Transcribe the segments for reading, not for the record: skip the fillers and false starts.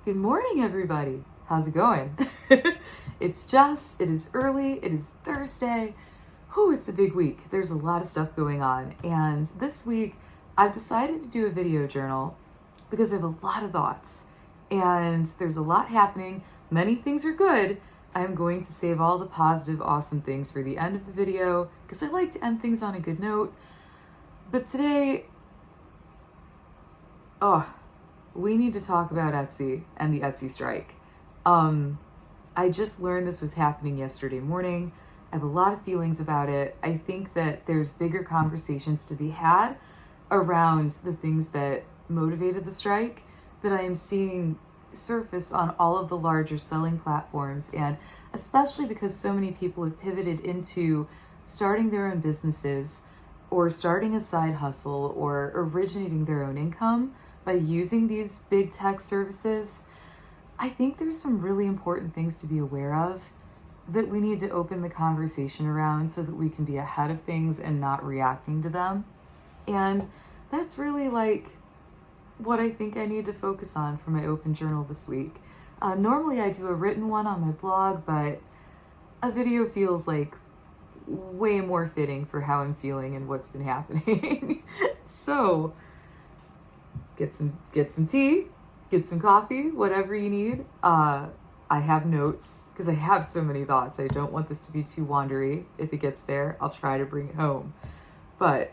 Good morning, everybody. How's it going? It's Jess. It is early. It is Thursday. Whew, it's a big week. There's a lot of stuff going on. And this week, I've decided to do a video journal because I have a lot of thoughts. And there's a lot happening. Many things are good. I'm going to save all the positive, awesome things for the end of the video because I like to end things on a good note. But today, we need to talk about Etsy and the Etsy strike. I just learned this was happening yesterday morning. I have a lot of feelings about it. I think that there's bigger conversations to be had around the things that motivated the strike that I am seeing surface on all of the larger selling platforms, and especially because so many people have pivoted into starting their own businesses or starting a side hustle or originating their own income by using these big tech services. I think there's some really important things to be aware of that we need to open the conversation around so that we can be ahead of things and not reacting to them. And that's really like what I think I need to focus on for my open journal this week. Normally I do a written one on my blog, but a video feels like way more fitting for how I'm feeling and what's been happening. So get some tea, get some coffee, whatever you need. I have notes because I have so many thoughts. I don't want this to be too wandery. If it gets there, I'll try to bring it home. But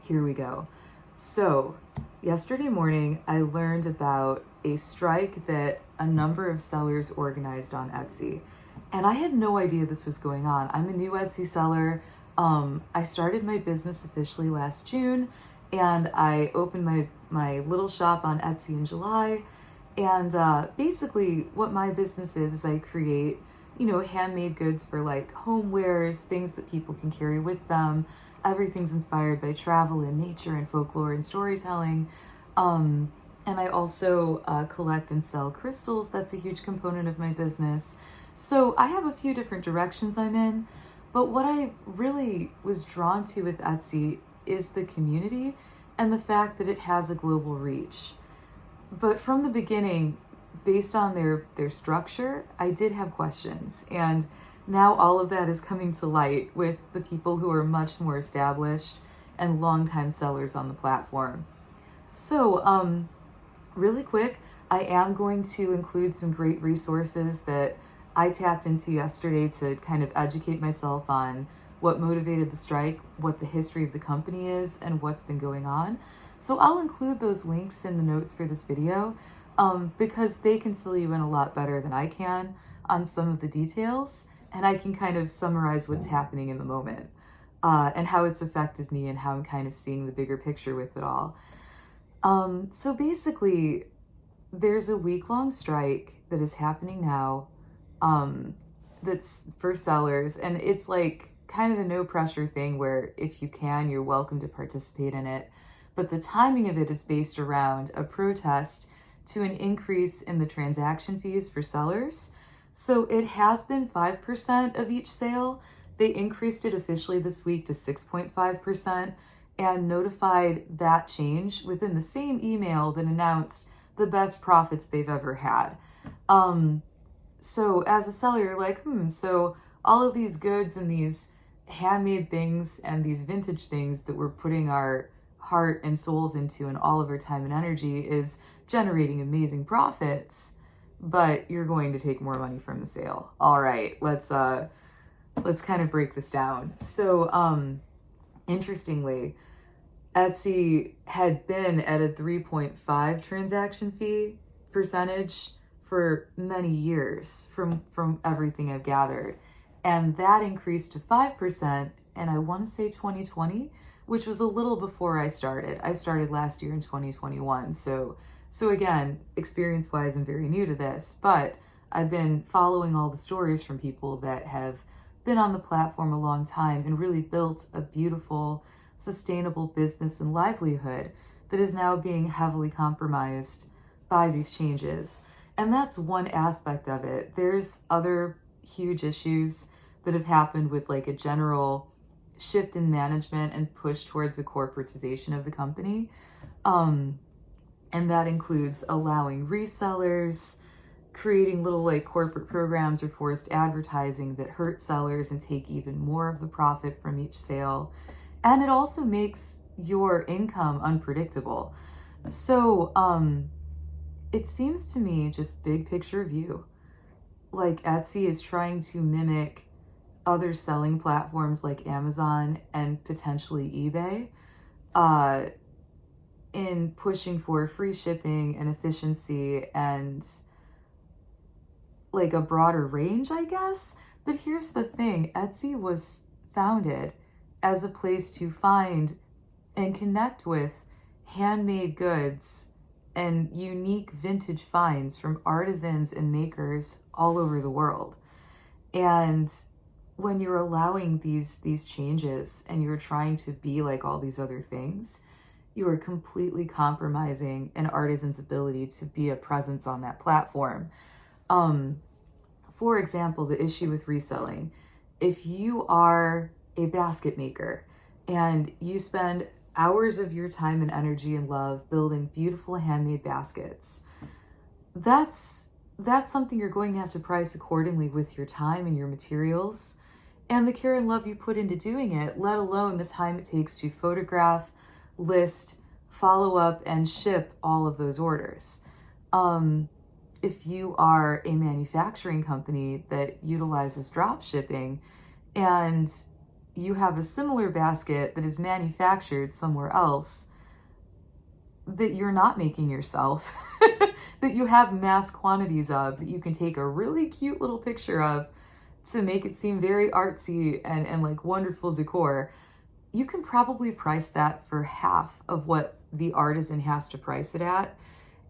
here we go. So yesterday morning, I learned about a strike that a number of sellers organized on Etsy. And I had no idea this was going on. I'm a new Etsy seller. I started my business officially last June, and I opened my little shop on Etsy in July. And basically what my business is I create, handmade goods for like homewares, things that people can carry with them. Everything's inspired by travel and nature and folklore and storytelling. And I also collect and sell crystals. That's a huge component of my business. So I have a few different directions I'm in. But what I really was drawn to with Etsy is the community and the fact that it has a global reach. But from the beginning, based on their structure, I did have questions. And now all of that is coming to light with the people who are much more established and longtime sellers on the platform. So really quick, I am going to include some great resources that I tapped into yesterday to kind of educate myself on what motivated the strike, what the history of the company is, and what's been going on. So I'll include those links in the notes for this video because they can fill you in a lot better than I can on some of the details, and I can kind of summarize what's happening in the moment and how it's affected me and how I'm kind of seeing the bigger picture with it all. So basically, there's a week-long strike that is happening now that's for sellers, and it's like kind of a no pressure thing where if you can, you're welcome to participate in it. But the timing of it is based around a protest to an increase in the transaction fees for sellers. So it has been 5% of each sale. They increased it officially this week to 6.5% and notified that change within the same email that announced the best profits they've ever had. So as a seller, you're like, so all of these goods and these handmade things and these vintage things that we're putting our heart and souls into and all of our time and energy is generating amazing profits, but you're going to take more money from the sale. All right, let's kind of break this down. So interestingly, Etsy had been at a 3.5 transaction fee percentage for many years from everything I've gathered. And that increased to 5%, and I want to say 2020, which was a little before I started. I started last year in 2021. So again, experience-wise, I'm very new to this, but I've been following all the stories from people that have been on the platform a long time and really built a beautiful, sustainable business and livelihood that is now being heavily compromised by these changes. And that's one aspect of it. There's other huge issues that have happened with like a general shift in management and push towards a corporatization of the company. And that includes allowing resellers, creating little like corporate programs or forced advertising that hurt sellers and take even more of the profit from each sale. And it also makes your income unpredictable. So it seems to me, just big picture view, like Etsy is trying to mimic other selling platforms like Amazon and potentially eBay in pushing for free shipping and efficiency and like a broader range, I guess. But here's the thing, Etsy was founded as a place to find and connect with handmade goods and unique vintage finds from artisans and makers all over the world. And when you're allowing these changes and you're trying to be like all these other things, you are completely compromising an artisan's ability to be a presence on that platform. For example, the issue with reselling. If you are a basket maker and you spend hours of your time and energy and love building beautiful handmade baskets, that's something you're going to have to price accordingly with your time and your materials and the care and love you put into doing it, let alone the time it takes to photograph, list, follow up, and ship all of those orders. If you are a manufacturing company that utilizes drop shipping and you have a similar basket that is manufactured somewhere else that you're not making yourself, that you have mass quantities of, that you can take a really cute little picture of to make it seem very artsy and like wonderful decor, you can probably price that for half of what the artisan has to price it at.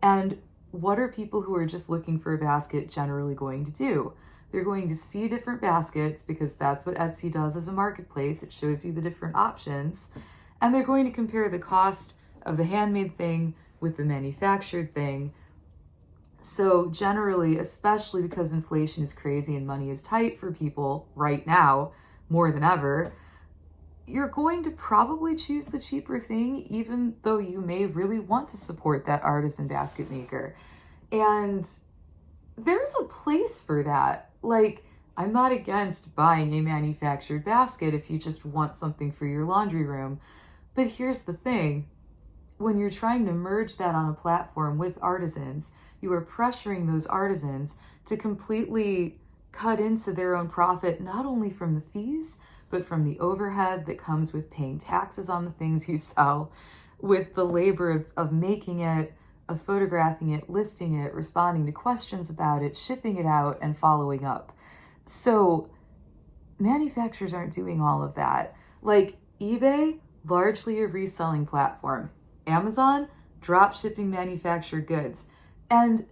And what are people who are just looking for a basket generally going to do? They're going to see different baskets because that's what Etsy does as a marketplace. It shows you the different options. And they're going to compare the cost of the handmade thing with the manufactured thing. So generally, especially because inflation is crazy and money is tight for people right now, more than ever, you're going to probably choose the cheaper thing, even though you may really want to support that artisan basket maker. And there's a place for that. Like, I'm not against buying a manufactured basket if you just want something for your laundry room. But here's the thing. When you're trying to merge that on a platform with artisans, you are pressuring those artisans to completely cut into their own profit, not only from the fees, but from the overhead that comes with paying taxes on the things you sell, with the labor of making it, of photographing it, listing it, responding to questions about it, shipping it out, and following up. So manufacturers aren't doing all of that. Like eBay, largely a reselling platform. Amazon, drop shipping manufactured goods. And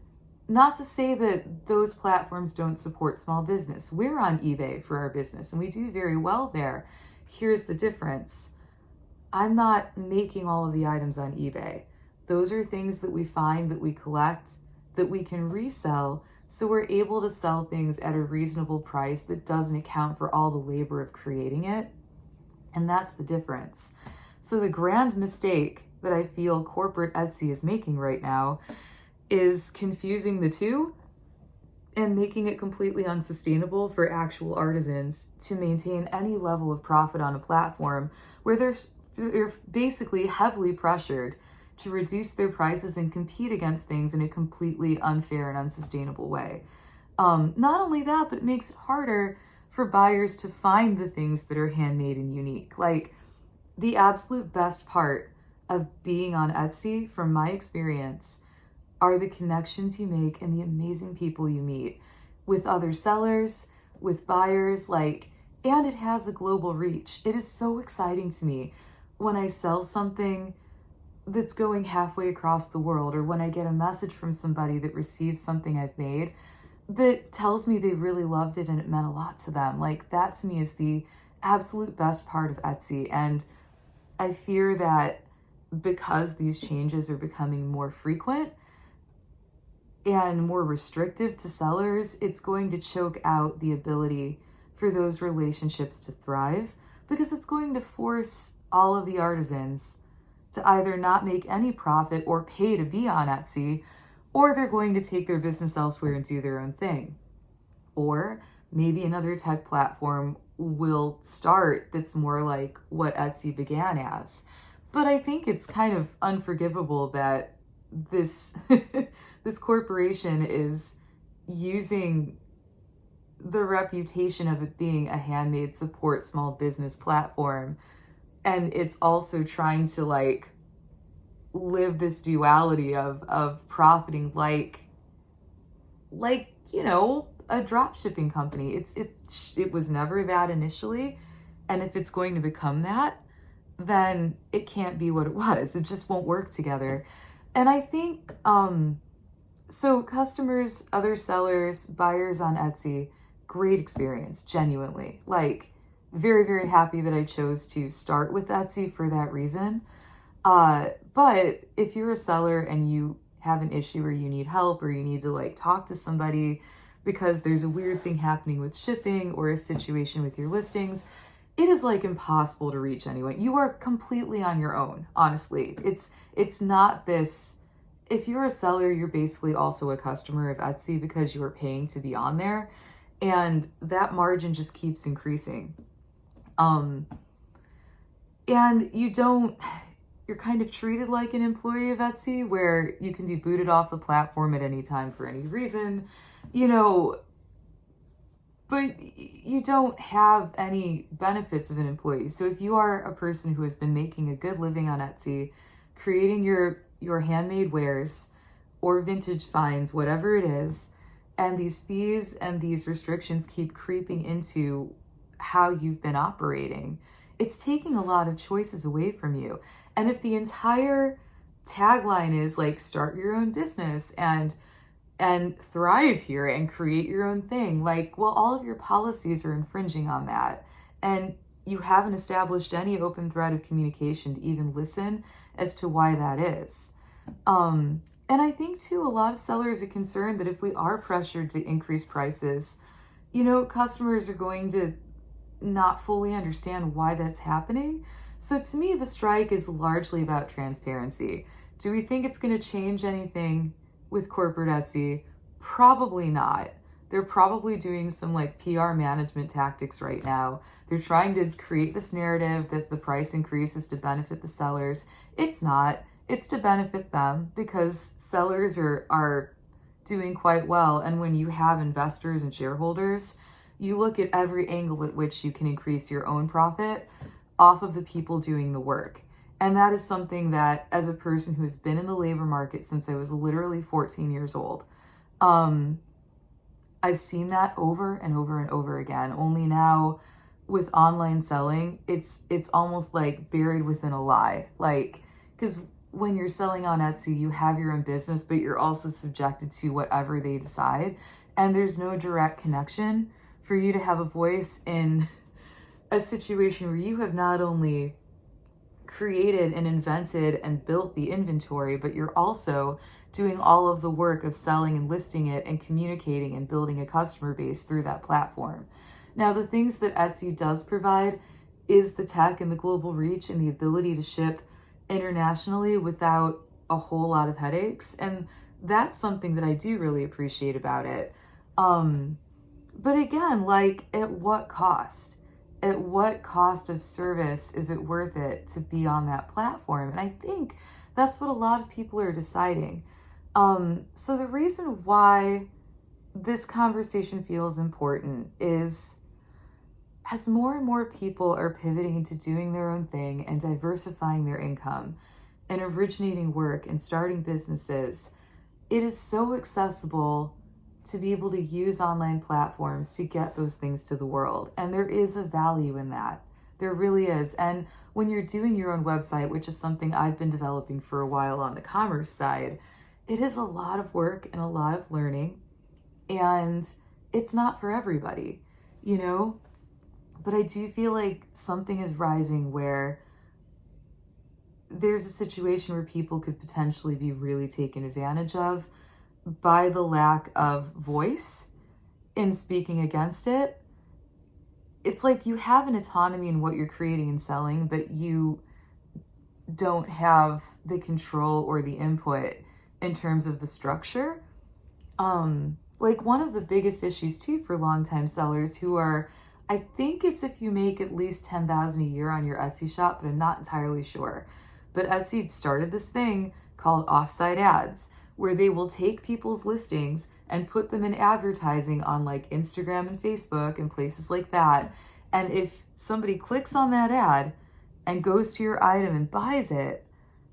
not to say that those platforms don't support small business. We're on eBay for our business and we do very well there. Here's the difference. I'm not making all of the items on eBay. Those are things that we find, that we collect, that we can resell. So we're able to sell things at a reasonable price that doesn't account for all the labor of creating it. And that's the difference. So the grand mistake that I feel corporate Etsy is making right now is confusing the two and making it completely unsustainable for actual artisans to maintain any level of profit on a platform where they're basically heavily pressured to reduce their prices and compete against things in a completely unfair and unsustainable way. Not only that, but it makes it harder for buyers to find the things that are handmade and unique. Like, the absolute best part of being on Etsy, from my experience, are the connections you make and the amazing people you meet with other sellers, with buyers, and it has a global reach. It is so exciting to me when I sell something that's going halfway across the world, or when I get a message from somebody that receives something I've made that tells me they really loved it and it meant a lot to them. Like, that to me is the absolute best part of Etsy. And I fear that because these changes are becoming more frequent and more restrictive to sellers, it's going to choke out the ability for those relationships to thrive, because it's going to force all of the artisans to either not make any profit or pay to be on Etsy, or they're going to take their business elsewhere and do their own thing. Or maybe another tech platform will start that's more like what Etsy began as. But I think it's kind of unforgivable that this this corporation is using the reputation of it being a handmade support small business platform, and it's also trying to like live this duality of profiting like a drop shipping company. It was never that initially, and if it's going to become that, then it can't be what it was. It just won't work together. And I think so customers, other sellers, buyers on Etsy, great experience, genuinely. Like, very, very happy that I chose to start with Etsy for that reason. But if you're a seller and you have an issue or you need help or you need to like talk to somebody because there's a weird thing happening with shipping or a situation with your listings, it is like impossible to reach anyone. You are completely on your own, honestly. It's not this, if you're a seller, you're basically also a customer of Etsy because you are paying to be on there, and that margin just keeps increasing. And you're kind of treated like an employee of Etsy where you can be booted off the platform at any time for any reason, but you don't have any benefits of an employee. So if you are a person who has been making a good living on Etsy, creating your handmade wares or vintage finds, whatever it is, and these fees and these restrictions keep creeping into how you've been operating, it's taking a lot of choices away from you. And if the entire tagline is like start your own business and thrive here and create your own thing, like, well, all of your policies are infringing on that. And you haven't established any open thread of communication to even listen as to why that is. And I think too, a lot of sellers are concerned that if we are pressured to increase prices, customers are going to not fully understand why that's happening. So to me, the strike is largely about transparency. Do we think it's going to change anything with corporate Etsy? Probably not. They're probably doing some like PR management tactics right now. They're trying to create this narrative that the price increase is to benefit the sellers. It's not. It's to benefit them because sellers are doing quite well. And when you have investors and shareholders, you look at every angle at which you can increase your own profit off of the people doing the work. And that is something that, as a person who has been in the labor market since I was literally 14 years old, I've seen that over and over and over again. Only now with online selling, it's almost like buried within a lie. Like, because when you're selling on Etsy, you have your own business, but you're also subjected to whatever they decide. And there's no direct connection for you to have a voice in a situation where you have not only created and invented and built the inventory, but you're also doing all of the work of selling and listing it and communicating and building a customer base through that platform. Now, the things that Etsy does provide is the tech and the global reach and the ability to ship internationally without a whole lot of headaches. And that's something that I do really appreciate about it. But again, like, at what cost? At what cost of service is it worth it to be on that platform? And I think that's what a lot of people are deciding. So the reason why this conversation feels important is as more and more people are pivoting into doing their own thing and diversifying their income and originating work and starting businesses, it is so accessible to be able to use online platforms to get those things to the world. And there is a value in that. There really is. And when you're doing your own website, which is something I've been developing for a while on the commerce side, it is a lot of work and a lot of learning. And it's not for everybody, But I do feel like something is rising where there's a situation where people could potentially be really taken advantage of by the lack of voice in speaking against it. It's like you have an autonomy in what you're creating and selling, but you don't have the control or the input in terms of the structure. Like one of the biggest issues too for longtime sellers who are, I think it's if you make at least 10,000 a year on your Etsy shop, but I'm not entirely sure. But Etsy started this thing called offsite ads, where they will take people's listings and put them in advertising on like Instagram and Facebook and places like that. And if somebody clicks on that ad and goes to your item and buys it,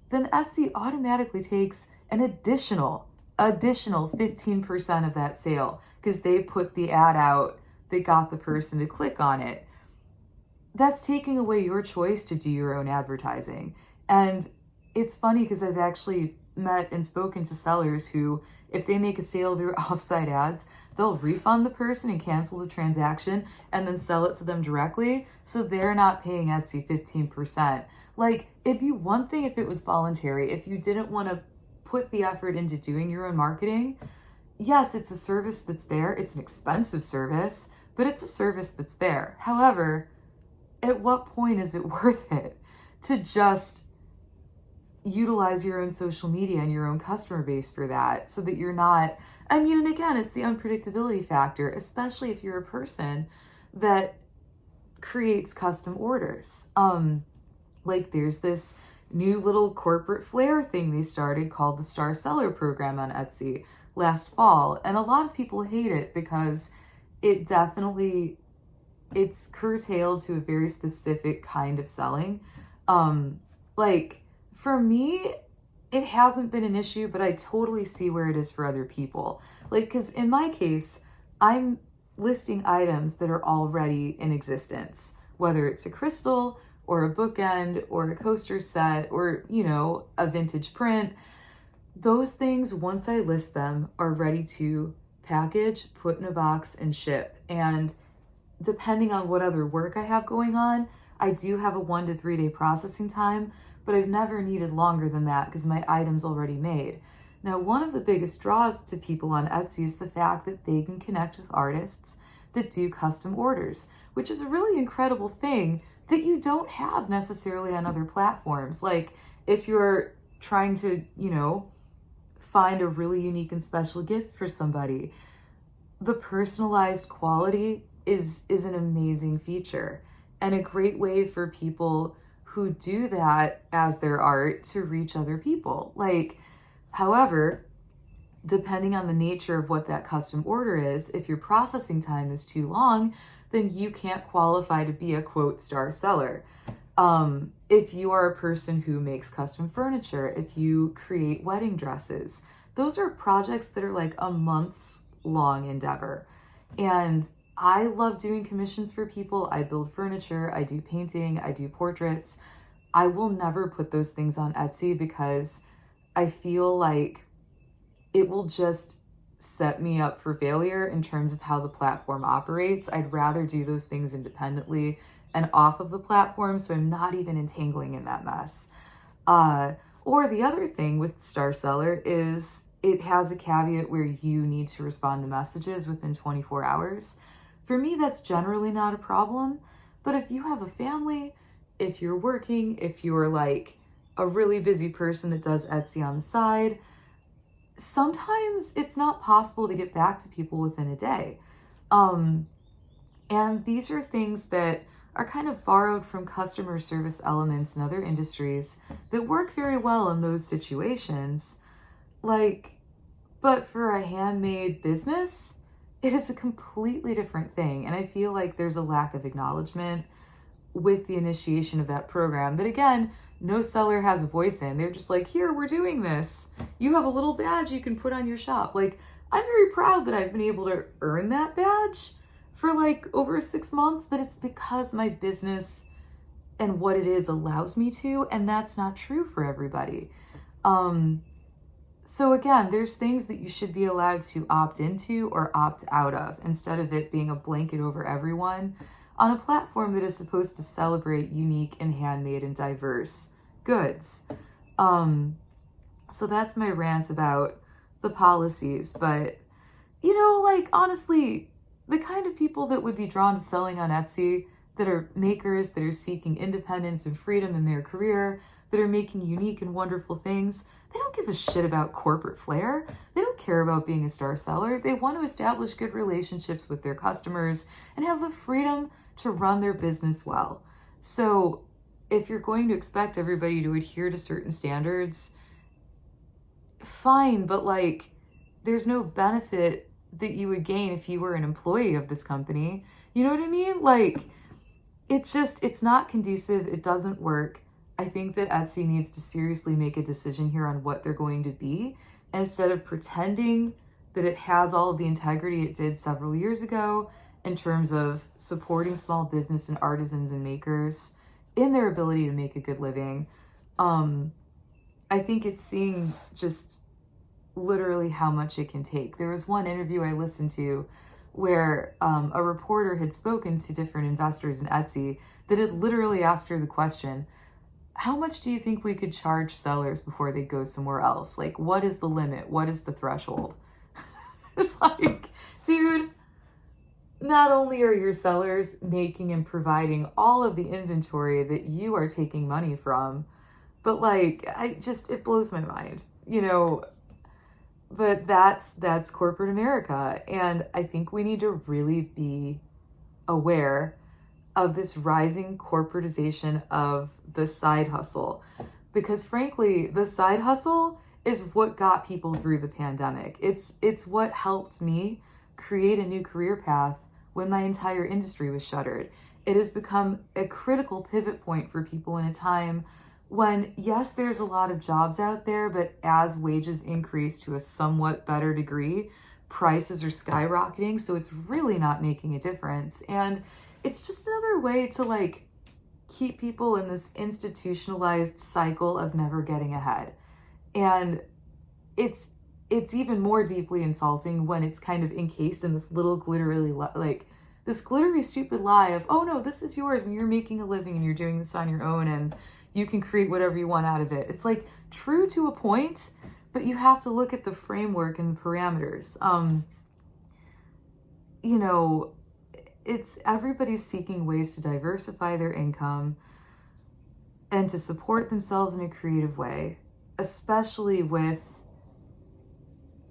then Etsy automatically takes an additional 15% of that sale because they put the ad out that got the person to click on it. That's taking away your choice to do your own advertising. And it's funny because I've actually met and spoken to sellers who, if they make a sale through offsite ads, they'll refund the person and cancel the transaction and then sell it to them directly. So they're not paying Etsy 15%. Like, it'd be one thing if it was voluntary, if you didn't want to put the effort into doing your own marketing. Yes, it's a service that's there. It's an expensive service, but it's a service that's there. However, at what point is it worth it to just utilize your own social media and your own customer base for that so that you're not, I mean, and again, it's the unpredictability factor, especially if you're a person that creates custom orders. Like there's this new little corporate flair thing they started called the Star Seller program on Etsy last fall. And a lot of people hate it because it's curtailed to a very specific kind of selling. Like for me, it hasn't been an issue, but I totally see where it is for other people. Like, because in my case, I'm listing items that are already in existence, whether it's a crystal or a bookend or a coaster set or, you know, a vintage print. Those things, once I list them, are ready to package, put in a box, and ship. And depending on what other work I have going on, I do have a 1 to 3 day processing time, but I've never needed longer than that because my item's already made. Now, one of the biggest draws to people on Etsy is the fact that they can connect with artists that do custom orders, which is a really incredible thing that you don't have necessarily on other platforms. Like if you're trying to, you know, find a really unique and special gift for somebody, the personalized quality is an amazing feature and a great way for people who do that as their art to reach other people. Like, however, depending on the nature of what that custom order is, if your processing time is too long, then you can't qualify to be a quote star seller. If you are a person who makes custom furniture, if you create wedding dresses, those are projects that are like a month's long endeavor. And I love doing commissions for people. I build furniture, I do painting, I do portraits. I will never put those things on Etsy because I feel like it will just set me up for failure in terms of how the platform operates. I'd rather do those things independently and off of the platform, so I'm not even entangling in that mess. Or the other thing with Star Seller is it has a caveat where you need to respond to messages within 24 hours. For me, that's generally not a problem. But if you have a family, if you're working, if you're like a really busy person that does Etsy on the side, sometimes it's not possible to get back to people within a day. And these are things that are kind of borrowed from customer service elements in other industries that work very well in those situations. Like, but for a handmade business, it is a completely different thing. And I feel like there's a lack of acknowledgement with the initiation of that program that, again, no seller has a voice in. They're just like, here, we're doing this. You have a little badge you can put on your shop. Like, I'm very proud that I've been able to earn that badge for like over 6 months, but it's because my business and what it is allows me to, and that's not true for everybody. So again, there's things that you should be allowed to opt into or opt out of instead of it being a blanket over everyone on a platform that is supposed to celebrate unique and handmade and diverse goods. So that's my rant about the policies. But, you know, like, honestly, the kind of people that would be drawn to selling on Etsy that are makers, that are seeking independence and freedom in their career, that are making unique and wonderful things. They don't give a shit about corporate flair. They don't care about being a star seller. They want to establish good relationships with their customers and have the freedom to run their business well. So if you're going to expect everybody to adhere to certain standards, fine, but like, there's no benefit that you would gain if you were an employee of this company. You know what I mean? Like, it's not conducive. It doesn't work. I think that Etsy needs to seriously make a decision here on what they're going to be, instead of pretending that it has all of the integrity it did several years ago in terms of supporting small business and artisans and makers in their ability to make a good living. I think it's seeing just literally how much it can take. There was one interview I listened to where a reporter had spoken to different investors in Etsy that had literally asked her the question, how much do you think we could charge sellers before they go somewhere else? Like, what is the limit? What is the threshold? It's like, dude, not only are your sellers making and providing all of the inventory that you are taking money from, but like, it blows my mind, you know. But that's corporate America. And I think we need to really be aware of this rising corporatization of the side hustle. Because frankly, the side hustle is what got people through the pandemic. It's what helped me create a new career path when my entire industry was shuttered. It has become a critical pivot point for people in a time when, yes, there's a lot of jobs out there, but as wages increase to a somewhat better degree, prices are skyrocketing. So it's really not making a difference. And it's just another way to like keep people in this institutionalized cycle of never getting ahead. And it's even more deeply insulting when it's kind of encased in this little this glittery stupid lie of, oh no, this is yours and you're making a living and you're doing this on your own and you can create whatever you want out of it. It's like true to a point, but you have to look at the framework and the parameters. You know, it's everybody's seeking ways to diversify their income and to support themselves in a creative way, especially with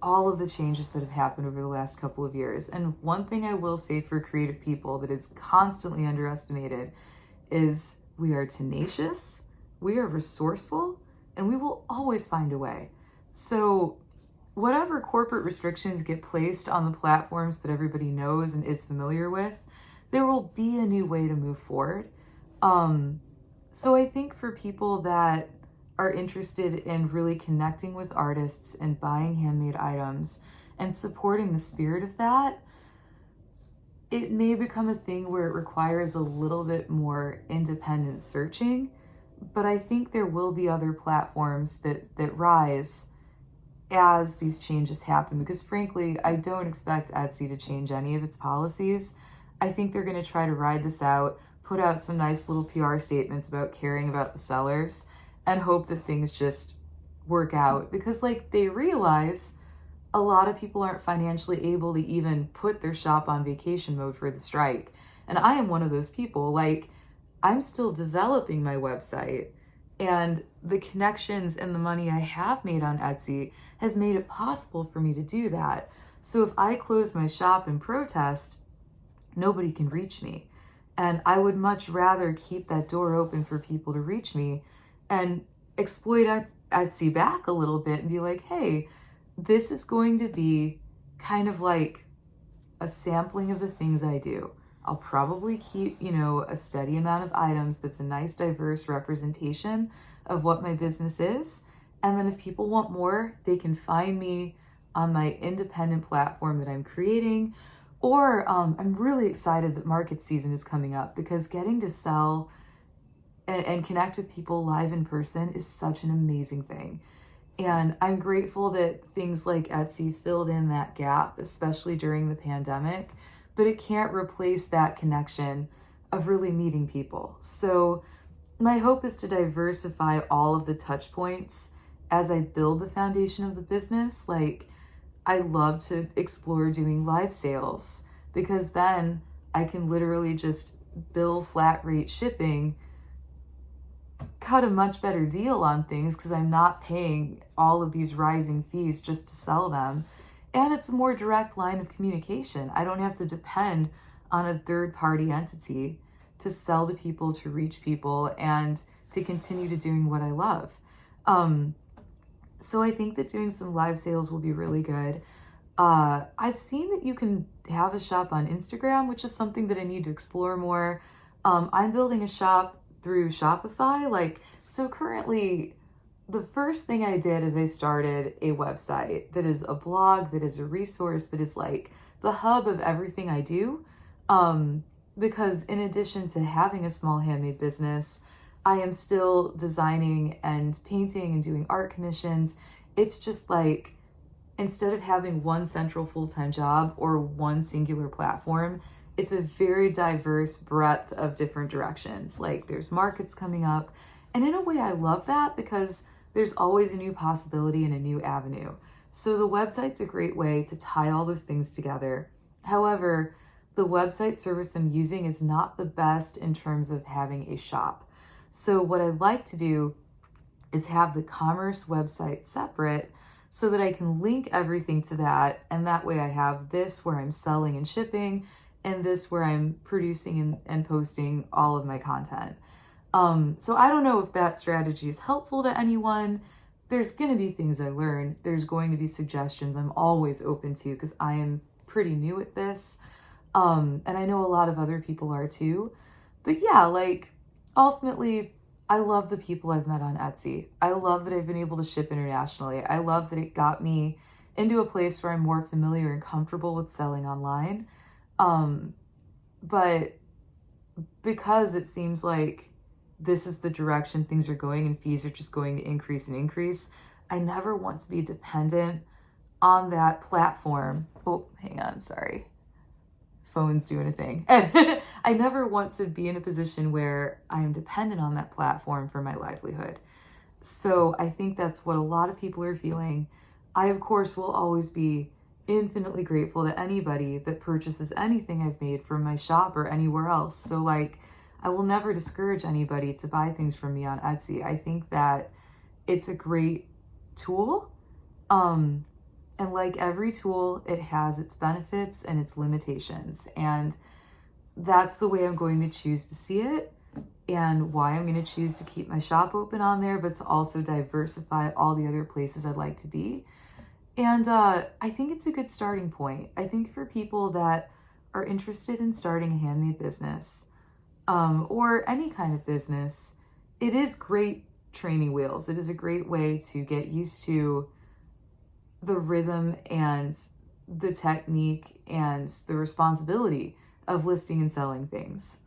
all of the changes that have happened over the last couple of years. And one thing I will say for creative people that is constantly underestimated is we are tenacious, we are resourceful, and we will always find a way. So whatever corporate restrictions get placed on the platforms that everybody knows and is familiar with, there will be a new way to move forward. So I think for people that are interested in really connecting with artists and buying handmade items and supporting the spirit of that, it may become a thing where it requires a little bit more independent searching, but I think there will be other platforms that rise as these changes happen, because frankly, I don't expect Etsy to change any of its policies. I think they're going to try to ride this out, put out some nice little PR statements about caring about the sellers, and hope that things just work out, because like they realize a lot of people aren't financially able to even put their shop on vacation mode for the strike. And I am one of those people. Like, I'm still developing my website, and the connections and the money I have made on Etsy has made it possible for me to do that. So if I close my shop in protest, nobody can reach me. And I would much rather keep that door open for people to reach me and exploit Etsy back a little bit and be like, hey, this is going to be kind of like a sampling of the things I do. I'll probably keep, a steady amount of items that's a nice diverse representation of what my business is. And then if people want more, they can find me on my independent platform that I'm creating. Or I'm really excited that market season is coming up, because getting to sell and connect with people live in person is such an amazing thing. And I'm grateful that things like Etsy filled in that gap, especially during the pandemic, but it can't replace that connection of really meeting people. So my hope is to diversify all of the touch points as I build the foundation of the business. Like, I love to explore doing live sales, because then I can literally just bill flat rate shipping cut a much better deal on things because I'm not paying all of these rising fees just to sell them. And it's a more direct line of communication. I don't have to depend on a third party entity to sell to people, to reach people, and to continue to doing what I love. So I think that doing some live sales will be really good. I've seen that you can have a shop on Instagram, which is something that I need to explore more. I'm building a shop through Shopify. So currently, the first thing I did is I started a website that is a blog, that is a resource, that is like the hub of everything I do. Because in addition to having a small handmade business, I am still designing and painting and doing art commissions. It's just like, instead of having one central full-time job or one singular platform, it's a very diverse breadth of different directions. Like there's markets coming up. And in a way, I love that because there's always a new possibility and a new avenue. So the website's a great way to tie all those things together. However, the website service I'm using is not the best in terms of having a shop. So what I'd like to do is have the commerce website separate so that I can link everything to that. And that way I have this where I'm selling and shipping, and this where I'm producing and posting all of my content. So I don't know if that strategy is helpful to anyone. There's going to be things I learn. There's going to be suggestions I'm always open to because I am pretty new at this. And I know a lot of other people are too. But yeah, ultimately, I love the people I've met on Etsy. I love that I've been able to ship internationally. I love that it got me into a place where I'm more familiar and comfortable with selling online. But because it seems like this is the direction things are going and fees are just going to increase and increase, I never want to be dependent on that platform. Oh, hang on, sorry. Phone's doing a thing. And I never want to be in a position where I'm dependent on that platform for my livelihood. So I think that's what a lot of people are feeling. I, of course, will always be infinitely grateful to anybody that purchases anything I've made from my shop or anywhere else. So I will never discourage anybody to buy things from me on Etsy. I think that it's a great tool. And like every tool, it has its benefits and its limitations. And that's the way I'm going to choose to see it, and why I'm going to choose to keep my shop open on there, but to also diversify all the other places I'd like to be. And I think it's a good starting point. I think for people that are interested in starting a handmade business, or any kind of business, it is great training wheels. It is a great way to get used to the rhythm and the technique and the responsibility of listing and selling things.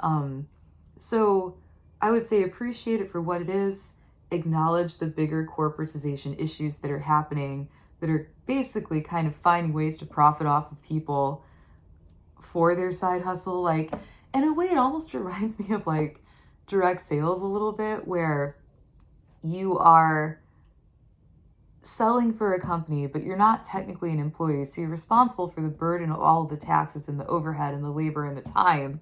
So I would say appreciate it for what it is, acknowledge the bigger corporatization issues that are happening, that are basically kind of finding ways to profit off of people for their side hustle. In a way, it almost reminds me of direct sales a little bit, where you are selling for a company, but you're not technically an employee. So you're responsible for the burden of all of the taxes and the overhead and the labor and the time.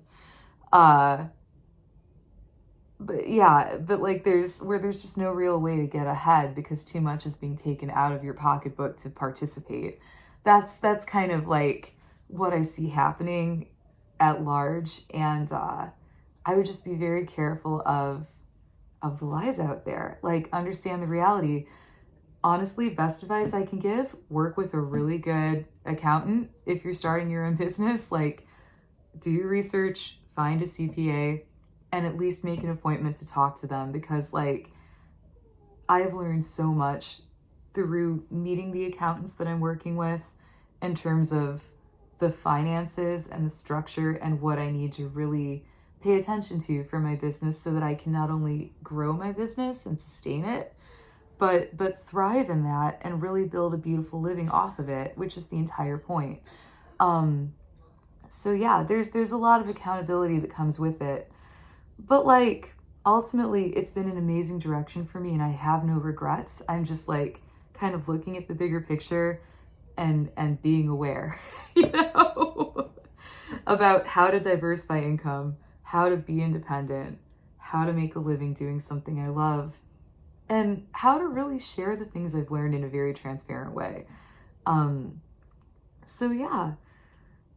There's just no real way to get ahead because too much is being taken out of your pocketbook to participate. That's kind of what I see happening at large. And I would just be very careful of the lies out there. Understand the reality. Honestly, best advice I can give, work with a really good accountant. If you're starting your own business, do your research, find a CPA, and at least make an appointment to talk to them, because I've learned so much through meeting the accountants that I'm working with in terms of the finances and the structure and what I need to really pay attention to for my business so that I can not only grow my business and sustain it, but thrive in that and really build a beautiful living off of it, which is the entire point. So yeah, there's a lot of accountability that comes with it. But ultimately, it's been an amazing direction for me and I have no regrets. I'm just kind of looking at the bigger picture and being aware, about how to diversify income, how to be independent, how to make a living doing something I love, and how to really share the things I've learned in a very transparent way. So yeah.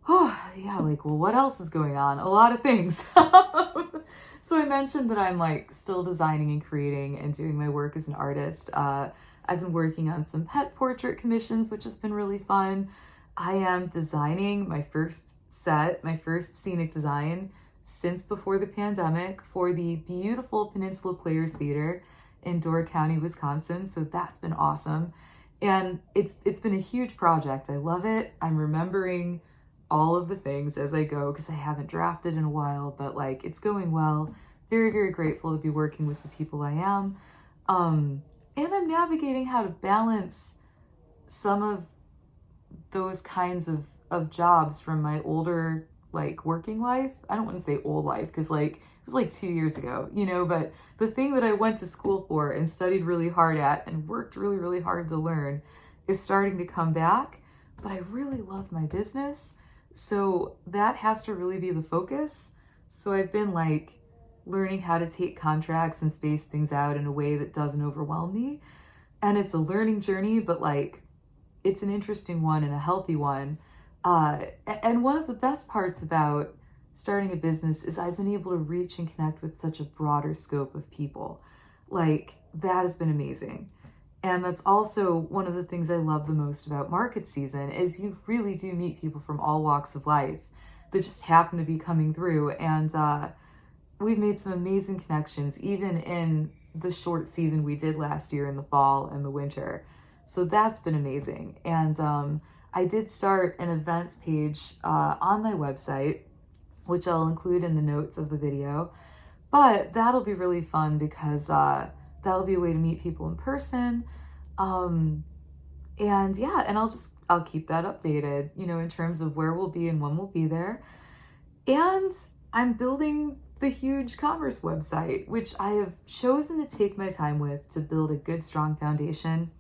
Oh, yeah, like, well, what else is going on? A lot of things. So I mentioned that I'm like still designing and creating and doing my work as an artist. I've been working on some pet portrait commissions, which has been really fun. I am designing my first set, my first scenic design since before the pandemic for the beautiful Peninsula Players Theater in Door County, Wisconsin. So that's been awesome. And it's been a huge project. I love it. I'm remembering all of the things as I go because I haven't drafted in a while, but like it's going well. Very, very grateful to be working with the people I am. And I'm navigating how to balance some of those kinds of jobs from my older like working life. I don't want to say old life because like it was like 2 years ago, but the thing that I went to school for and studied really hard at and worked really, really hard to learn is starting to come back. But I really love my business. So that has to really be the focus. So I've been like learning how to take contracts and space things out in a way that doesn't overwhelm me. And it's a learning journey, but like it's an interesting one and a healthy one. And one of the best parts about starting a business is I've been able to reach and connect with such a broader scope of people. Like that has been amazing. And that's also one of the things I love the most about market season is you really do meet people from all walks of life that just happen to be coming through. And we've made some amazing connections, even in the short season we did last year in the fall and the winter. So that's been amazing. And I did start an events page on my website, which I'll include in the notes of the video. But that'll be really fun because that'll be a way to meet people in person. And yeah, and I'll keep that updated, in terms of where we'll be and when we'll be there. And I'm building the huge commerce website, which I have chosen to take my time with to build a good, strong foundation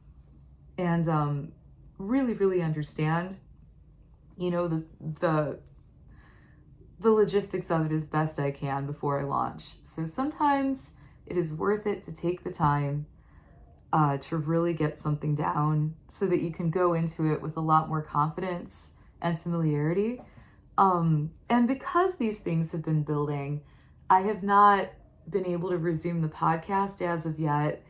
and really, really understand, the logistics of it as best I can before I launch. So sometimes it is worth it to take the time to really get something down so that you can go into it with a lot more confidence and familiarity. And because these things have been building, I have not been able to resume the podcast as of yet.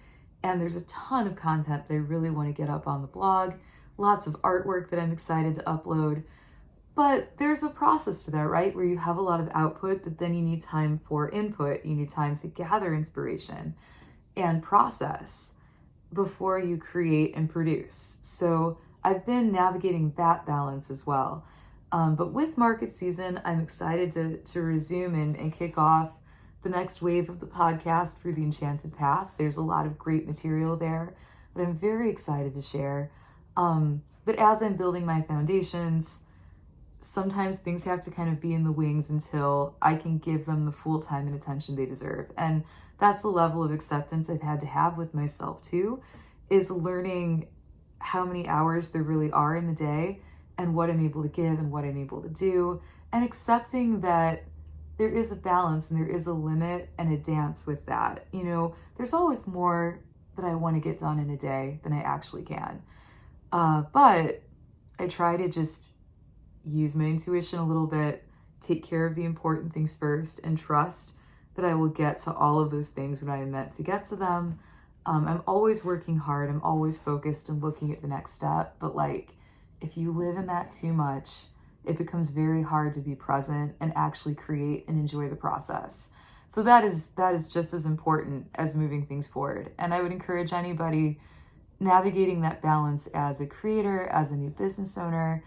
And there's a ton of content that I really want to get up on the blog, lots of artwork that I'm excited to upload. But there's a process to that, right? Where you have a lot of output, but then you need time for input. You need time to gather inspiration and process before you create and produce. So I've been navigating that balance as well. But with market season, I'm excited to resume and kick off the next wave of the podcast through the Enchanted Path. There's a lot of great material there that I'm very excited to share. But as I'm building my foundations, sometimes things have to kind of be in the wings until I can give them the full time and attention they deserve. And that's a level of acceptance I've had to have with myself too, is learning how many hours there really are in the day and what I'm able to give and what I'm able to do, and accepting that there is a balance and there is a limit and a dance with that. There's always more that I want to get done in a day than I actually can. But I try to just use my intuition a little bit, take care of the important things first, and trust that I will get to all of those things when I am meant to get to them. I'm always working hard. I'm always focused and looking at the next step. But if you live in that too much, it becomes very hard to be present and actually create and enjoy the process. So that is just as important as moving things forward. And I would encourage anybody navigating that balance as a creator, as a new business owner,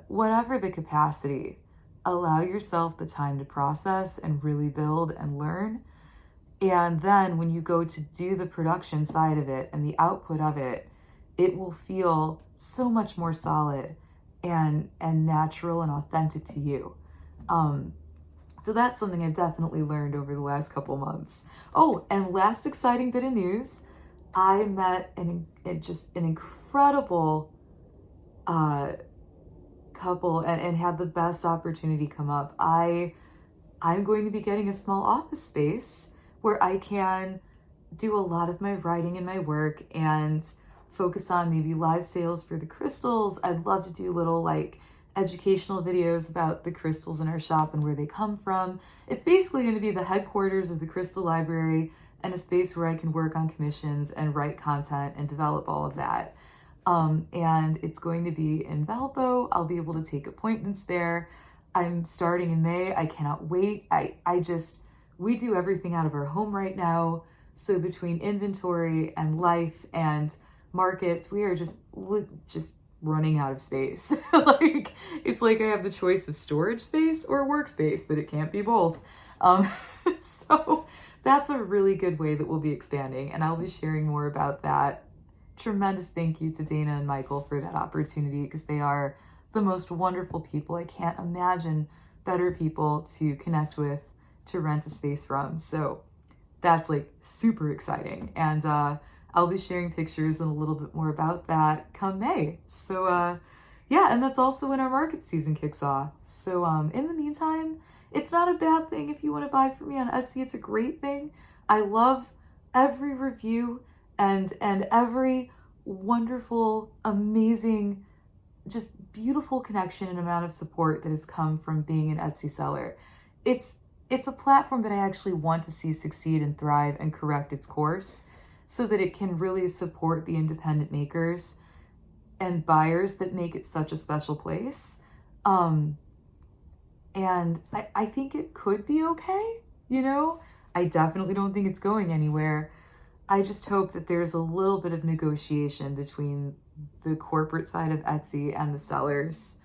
whatever the capacity, allow yourself the time to process and really build and learn. And then when you go to do the production side of it and the output of it, it will feel so much more solid and natural and authentic to you. So that's something I've definitely learned over the last couple months. Oh, and last exciting bit of news, I met an incredible couple and had the best opportunity come up. I I'm going to be getting a small office space where I can do a lot of my writing and my work and focus on maybe live sales for the crystals. I'd love to do little like educational videos about the crystals in our shop and where they come from. It's basically going to be the headquarters of the Crystal Library and a space where I can work on commissions and write content and develop all of that. And it's going to be in Valpo. I'll be able to take appointments there. I'm starting in May. I cannot wait. We do everything out of our home right now. So between inventory and life and markets, we are just running out of space. Like, it's like I have the choice of storage space or workspace, but it can't be both. So that's a really good way that we'll be expanding, and I'll be sharing more about that. Tremendous thank you to Dana and Michael for that opportunity, because they are the most wonderful people. I can't imagine better people to connect with, to rent a space from. So that's like super exciting. And I'll be sharing pictures and a little bit more about that come May. So yeah, and that's also when our market season kicks off. So in the meantime, it's not a bad thing if you want to buy from me on Etsy. It's a great thing. I love every review and every wonderful, amazing, just beautiful connection and amount of support that has come from being an Etsy seller. It's a platform that I actually want to see succeed and thrive and correct its course so that it can really support the independent makers and buyers that make it such a special place. And I think it could be okay, you know? I definitely don't think it's going anywhere. I just hope that there's a little bit of negotiation between the corporate side of Etsy and the sellers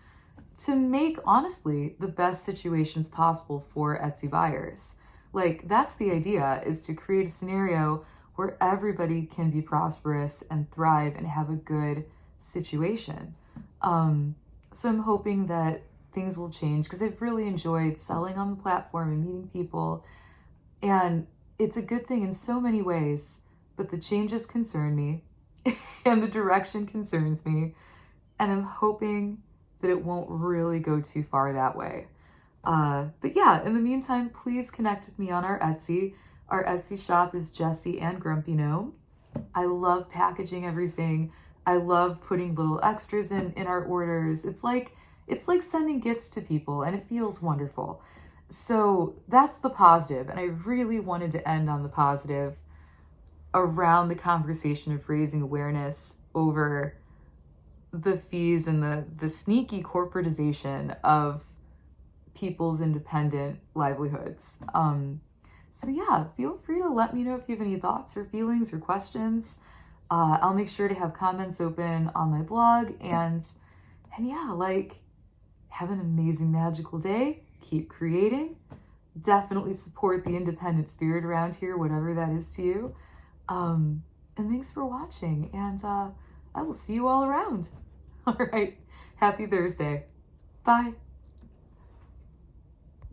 to make, honestly, the best situations possible for Etsy buyers. Like, that's the idea, is to create a scenario where everybody can be prosperous and thrive and have a good situation. So I'm hoping that things will change, because I've really enjoyed selling on the platform and meeting people. And it's a good thing in so many ways, but the changes concern me and the direction concerns me. And I'm hoping that it won't really go too far that way. But yeah, in the meantime, please connect with me on our Etsy. Our Etsy shop is Jessie and Grumpy Gnome. I love packaging everything. I love putting little extras in our orders. It's like sending gifts to people, and it feels wonderful. So that's the positive. And I really wanted to end on the positive around the conversation of raising awareness over the fees and the sneaky corporatization of people's independent livelihoods. So yeah, feel free to let me know if you have any thoughts or feelings or questions. I'll make sure to have comments open on my blog, and yeah, like, have an amazing, magical day. Keep creating. Definitely support the independent spirit around here, whatever that is to you. And thanks for watching, and I will see you all around. All right. Happy Thursday. Bye.